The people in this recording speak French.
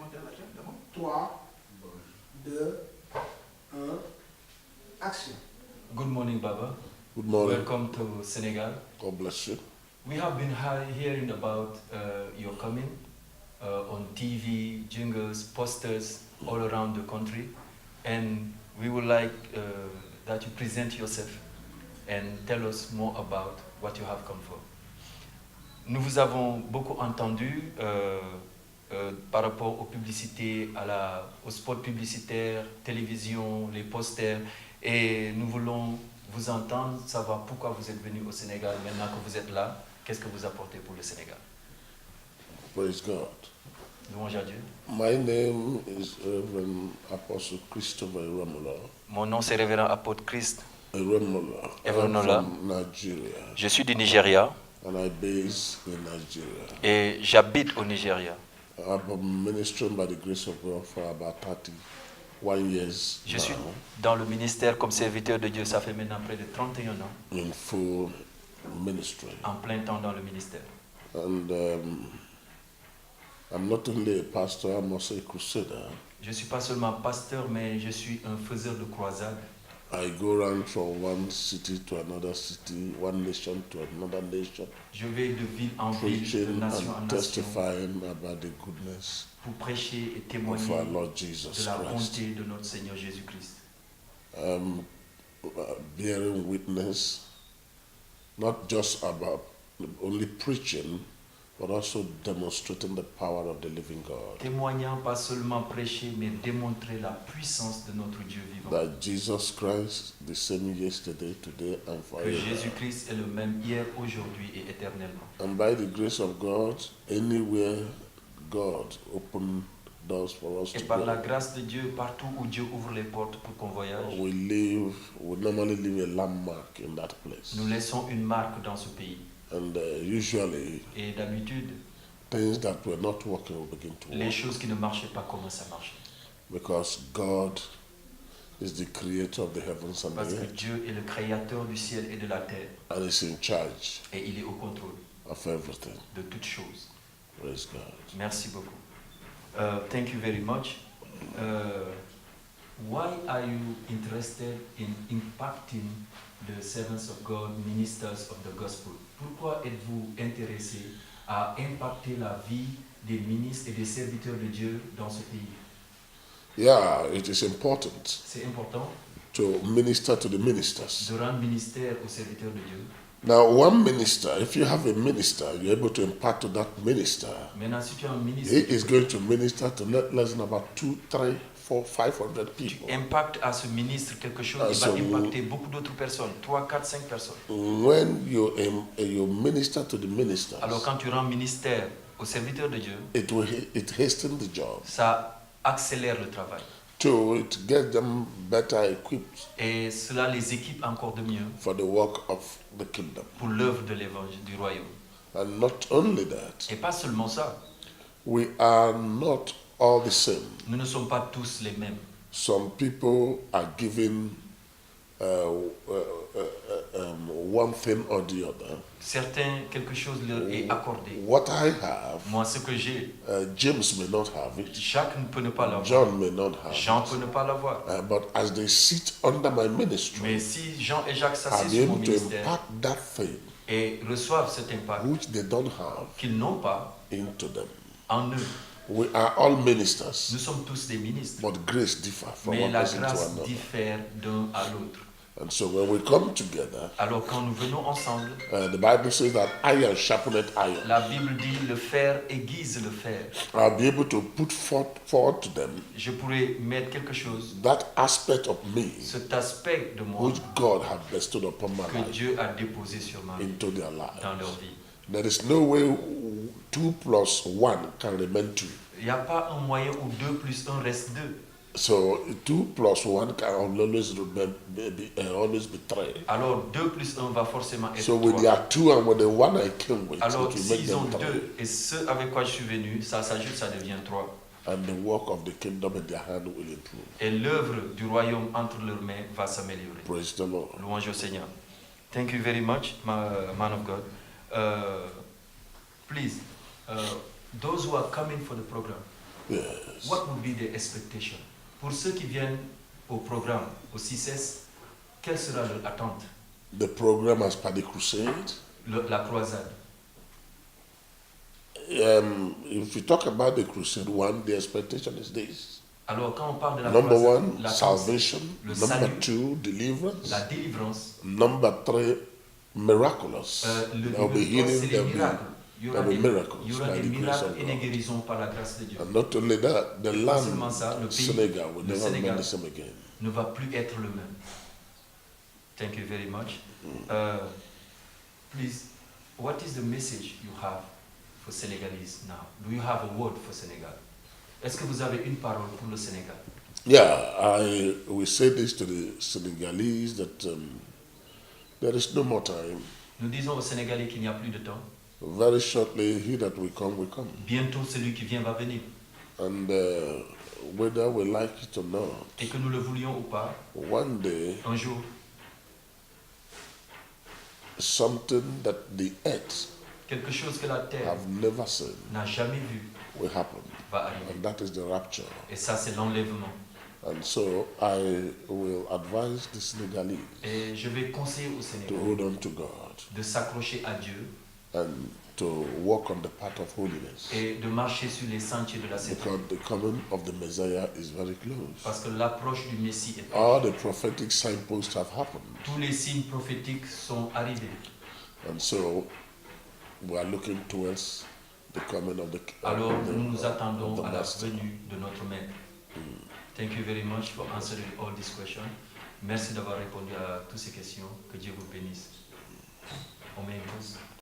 3, 2, 1, action. Good morning, Baba. Good morning. Welcome to Senegal. God bless you. We have been hearing about your coming on TV, jingles, posters all around the country, and we would like that you present yourself and tell us more about what you have come for. Nous vous avons beaucoup entendu par rapport aux publicités, aux spots publicitaires, télévision, les posters, et nous voulons vous entendre, savoir pourquoi vous êtes venu au Sénégal maintenant que vous êtes là. Qu'est-ce que vous apportez pour le Sénégal? Praise God. Louange à Dieu. My name is Reverend Apostle Christopher Eremola. Mon nom c'est Révérend Apôtre Christ Eremola. Eremola. I'm from Nigeria. Je suis du Nigeria And I base in Nigeria. et j'habite au Nigeria. I've been ministering by the grace of God for about 31 years Je suis now, dans le ministère comme serviteur de Dieu, ça fait maintenant près de 31 ans, in full ministry. en plein temps dans le ministère. And I'm not only a pastor, I'm also a crusader. Je ne suis pas seulement pasteur, mais je suis un faiseur de croisade. I go around from one city to another city, one nation to another nation, Je vais de ville en ville, de preaching nation en and nation, testifying about the goodness pour prêcher et of témoigner our Lord de Jesus la Christ. bonté de notre Seigneur Jésus-Christ. Bearing witness, not just about only preaching, but also demonstrating the power of the living God. Témoignant, pas seulement prêcher, mais démontrer la puissance de notre Dieu vivant. That Jesus Christ, the same yesterday, today, and Que forever. Jésus-Christ est le même hier, aujourd'hui et éternellement. And by the grace of God, anywhere God opened doors for us Et to par la go, grâce de Dieu, partout où Dieu ouvre les portes pour qu'on voyage, we normally leave a landmark in that place. nous laissons une marque dans ce pays. And usually, Et d'habitude, things that were not working will begin to les work. choses qui ne marchaient pas commencent à marcher. Because God is the creator of the heavens and Parce the que earth, Dieu est le créateur du ciel et de la terre. and is in charge Et il est au contrôle of everything. de toutes choses. Praise God. Merci beaucoup. Thank you very much. Why are you interested in impacting the servants of God, ministers of the gospel? Pourquoi êtes-vous intéressé à impacter la vie des ministres et des serviteurs de Dieu dans ce pays? Yeah, it is important C'est important to minister to the ministers. de rendre ministère aux serviteurs de Dieu. Now, one minister, if you have a minister, you're able to impact to that minister. Maintenant, si tu es un He ministre, is going to minister to not less than about 2, 3, 4, 500 tu people. impactes à ce ministre quelque chose, il va So- impacter beaucoup d'autres personnes, 3, 4, 5 personnes. When you minister to the ministers, Alors quand tu rends ministère aux serviteurs de Dieu, it hastens the job. ça accélère le travail. Two, it gets them better equipped Et cela les équipe encore de mieux for the work of the kingdom. pour l'œuvre de l'évangile du royaume. And not only that, Et pas seulement ça, we are not all the same. nous ne sommes pas tous les mêmes. Some people are given one thing or the other. Certains, quelque chose leur est accordé. What I have, Moi, ce que j'ai, James may not have it, Jacques ne peut ne pas l'avoir. John may not have Jean it. peut ne pas l'avoir. But as they sit under my ministry, Mais si Jean et Jacques I'll s'assient be sur mon able to ministère impact that thing et reçoivent cet impact which they don't have qu'ils n'ont pas into them. en eux, We are all ministers, nous sommes tous des ministres. but grace differs from Mais one la person to grâce another. diffère d'un à l'autre. And so when we come together, Alors quand nous venons ensemble, the Bible says that iron sharpeneth iron. la Bible dit le fer aiguise le fer. I'll be able to put forward to them Je pourrais mettre quelque chose, that aspect of me cet aspect de moi which God has bestowed upon my que life Dieu a déposé sur ma vie, into their life. dans leur vie. There is no way 2 plus 1 can remain 2. Il n'y a pas un moyen où 2 plus 1 reste 2. So 2 plus 1 can always always be 3. Alors 2 plus 1 va forcément être So with 3. their 2 and with the 1 I came with, Alors it will make s'ils ont them 3. 2 et ceux avec quoi je suis venu, ça s'ajoute, ça devient 3. And the work of the kingdom in their hand will improve. Et l'œuvre du royaume entre leurs mains va s'améliorer. Praise the Lord. Louange au Seigneur. Thank you very much, man of God. Please, those who are coming for the program, Yes. What would be the expectation? Pour ceux qui viennent au programme, au CICES, quelle sera leur attente? The program as per the crusade. La croisade. If we talk about the crusade one, the expectation is this. Alors quand on parle de la Number croisade, one, l'attente, salvation. le Number salut, two, deliverance. la délivrance, Number three, miraculous. le There will be délivrance, healing, c'est there les will miracles. be, there will be miracles Il y aura by des the grace miracles of et des God. guérisons par la grâce de Dieu. And not only that, the Pas seulement land, ça, le pays, Senegal, will le never remain Sénégal the same again. ne va plus être le même. Thank you very much. Please, what is the message you have for Senegalese now? Do you have a word for Senegal? Est-ce que vous avez une parole pour le Sénégal? Yeah, I will say this to the Senegalese that there is no more time. Nous disons aux Sénégalais qu'il n'y a plus de temps. Very shortly, he that will come will come. Bientôt, celui qui vient va venir. And whether we like it or not, Et que nous le voulions ou pas, one day, un jour, something that the earth quelque chose que la terre have never seen n'a jamais vu will happen. va arriver. And that is the rapture. Et ça, c'est l'enlèvement. And so I will advise the Senegalese Et je vais conseiller aux to Sénégalais hold on to God de s'accrocher à Dieu and to walk on the path of holiness. et de marcher sur les sentiers de la sainteté. Because the coming of the Messiah is very close. Parce que l'approche du Messie est proche. All the prophetic signposts have happened. Tous les signes prophétiques sont arrivés. And so we are looking towards the coming of the Alors of the- nous nous attendons of the à la Master. venue de notre Maître. Thank you very much for answering all these questions. Merci d'avoir répondu à toutes ces questions. Que Dieu vous bénisse. On met une pause.